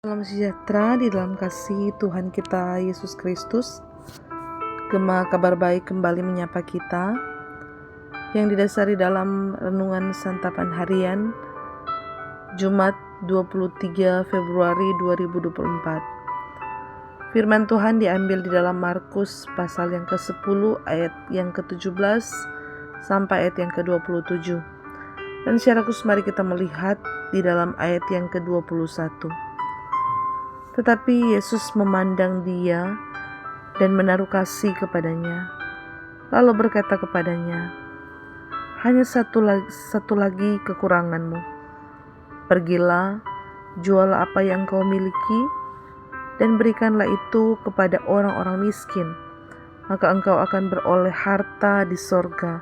Salam sejahtera di dalam kasih Tuhan kita Yesus Kristus. Gema kabar baik kembali menyapa kita yang didasari dalam renungan santapan harian Jumat 23 Februari 2024. Firman Tuhan diambil di dalam Markus pasal yang ke-10 ayat yang ke-17 sampai ayat yang ke-27. Dan secara khusus mari kita melihat di dalam ayat yang ke-21. Tetapi Yesus memandang dia dan menaruh kasih kepadanya, lalu berkata kepadanya, hanya satu lagi kekuranganmu. Pergilah, jual apa yang kau miliki, dan berikanlah itu kepada orang-orang miskin, maka engkau akan beroleh harta di sorga.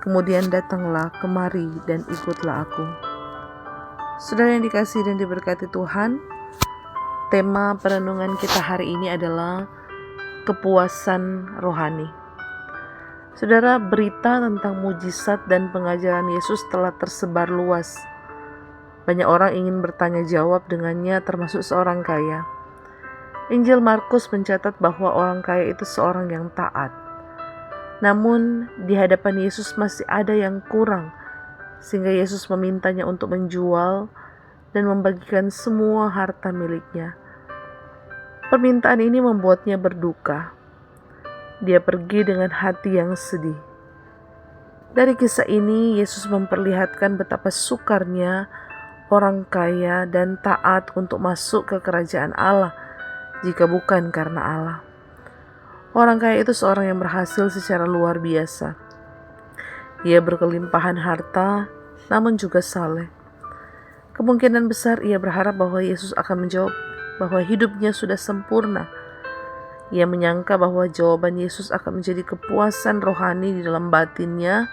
Kemudian datanglah kemari dan ikutlah aku. Saudara yang dikasihi dan diberkati Tuhan, tema perenungan kita hari ini adalah kepuasan rohani. Saudara, berita tentang mujizat dan pengajaran Yesus telah tersebar luas. Banyak orang ingin bertanya jawab dengannya, termasuk seorang kaya. Injil Markus mencatat bahwa orang kaya itu seorang yang taat. Namun, di hadapan Yesus masih ada yang kurang, sehingga Yesus memintanya untuk menjual dan membagikan semua harta miliknya. Permintaan ini membuatnya berduka. Dia pergi dengan hati yang sedih. Dari kisah ini, Yesus memperlihatkan betapa sukarnya orang kaya dan taat untuk masuk ke kerajaan Allah, jika bukan karena Allah. Orang kaya itu seorang yang berhasil secara luar biasa. Ia berkelimpahan harta, namun juga saleh. Kemungkinan besar ia berharap bahwa Yesus akan menjawab bahwa hidupnya sudah sempurna. Ia menyangka bahwa jawaban Yesus akan menjadi kepuasan rohani di dalam batinnya,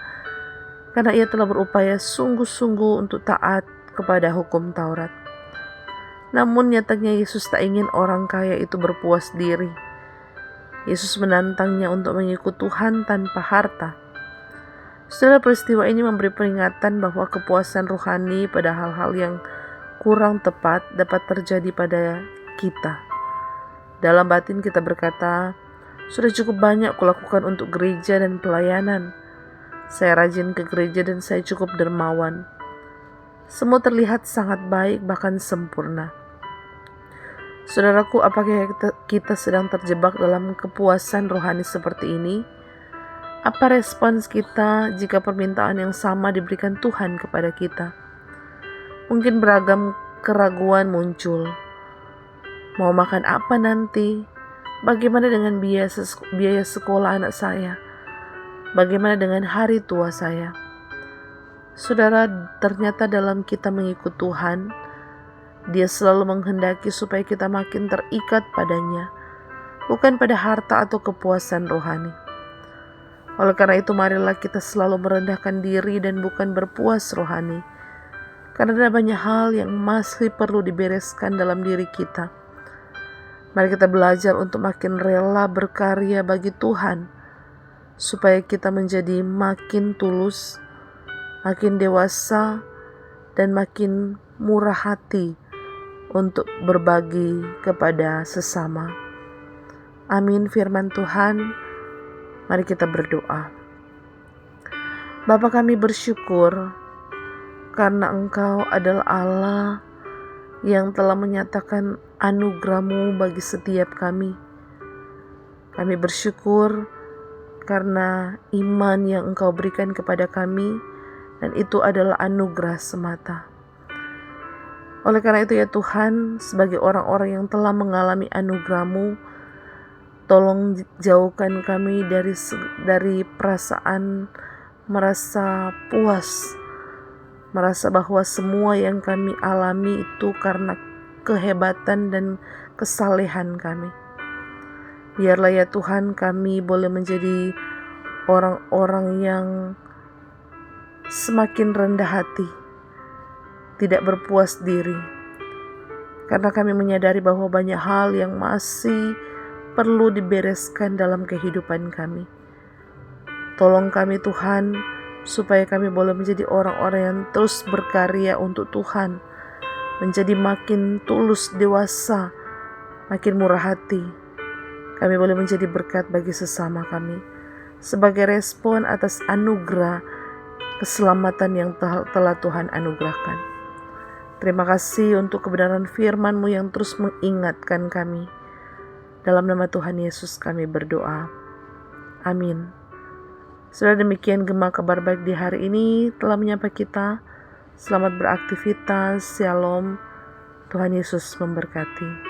karena ia telah berupaya sungguh-sungguh untuk taat kepada hukum Taurat. Namun nyatanya Yesus tak ingin orang kaya itu berpuas diri. Yesus menantangnya untuk mengikut Tuhan tanpa harta. Setelah peristiwa ini memberi peringatan bahwa kepuasan rohani pada hal-hal yang kurang tepat dapat terjadi pada kita. Dalam batin kita berkata, sudah cukup banyak kulakukan untuk gereja dan pelayanan. Saya rajin ke gereja dan saya cukup dermawan. Semua terlihat sangat baik, bahkan sempurna. Saudaraku, apakah kita sedang terjebak dalam kepuasan rohani seperti ini? Apa respons kita jika permintaan yang sama diberikan Tuhan kepada kita? Mungkin beragam keraguan muncul. Mau makan apa nanti? Bagaimana dengan biaya sekolah anak saya? Bagaimana dengan hari tua saya? Saudara, ternyata dalam kita mengikut Tuhan, Dia selalu menghendaki supaya kita makin terikat padanya, bukan pada harta atau kepuasan rohani. Oleh karena itu, marilah kita selalu merendahkan diri dan bukan berpuas rohani, karena ada banyak hal yang masih perlu dibereskan dalam diri kita. Mari kita belajar untuk makin rela berkarya bagi Tuhan, supaya kita menjadi makin tulus, makin dewasa, dan makin murah hati untuk berbagi kepada sesama. Amin. Firman Tuhan, mari kita berdoa. Bapa, kami bersyukur karena Engkau adalah Allah yang telah menyatakan anugerah-Mu bagi setiap kami. Kami bersyukur karena iman yang Engkau berikan kepada kami, dan itu adalah anugerah semata. Oleh karena itu ya Tuhan, sebagai orang-orang yang telah mengalami anugerah-Mu, tolong jauhkan kami dari perasaan merasa puas, merasa bahwa semua yang kami alami itu karena kehebatan dan kesalehan kami. Biarlah ya Tuhan, kami boleh menjadi orang-orang yang semakin rendah hati, tidak berpuas diri, karena kami menyadari bahwa banyak hal yang masih perlu dibereskan dalam kehidupan kami. Tolong kami Tuhan, supaya kami boleh menjadi orang-orang yang terus berkarya untuk Tuhan, menjadi makin tulus, dewasa, makin murah hati. Kami boleh menjadi berkat bagi sesama kami sebagai respon atas anugerah keselamatan yang telah Tuhan anugerahkan. Terima kasih untuk kebenaran firman-Mu yang terus mengingatkan kami. Dalam nama Tuhan Yesus kami berdoa. Amin. Sudah demikian Gema Kabar Baik di hari ini telah menyapa kita. Selamat beraktivitas. Shalom. Tuhan Yesus memberkati.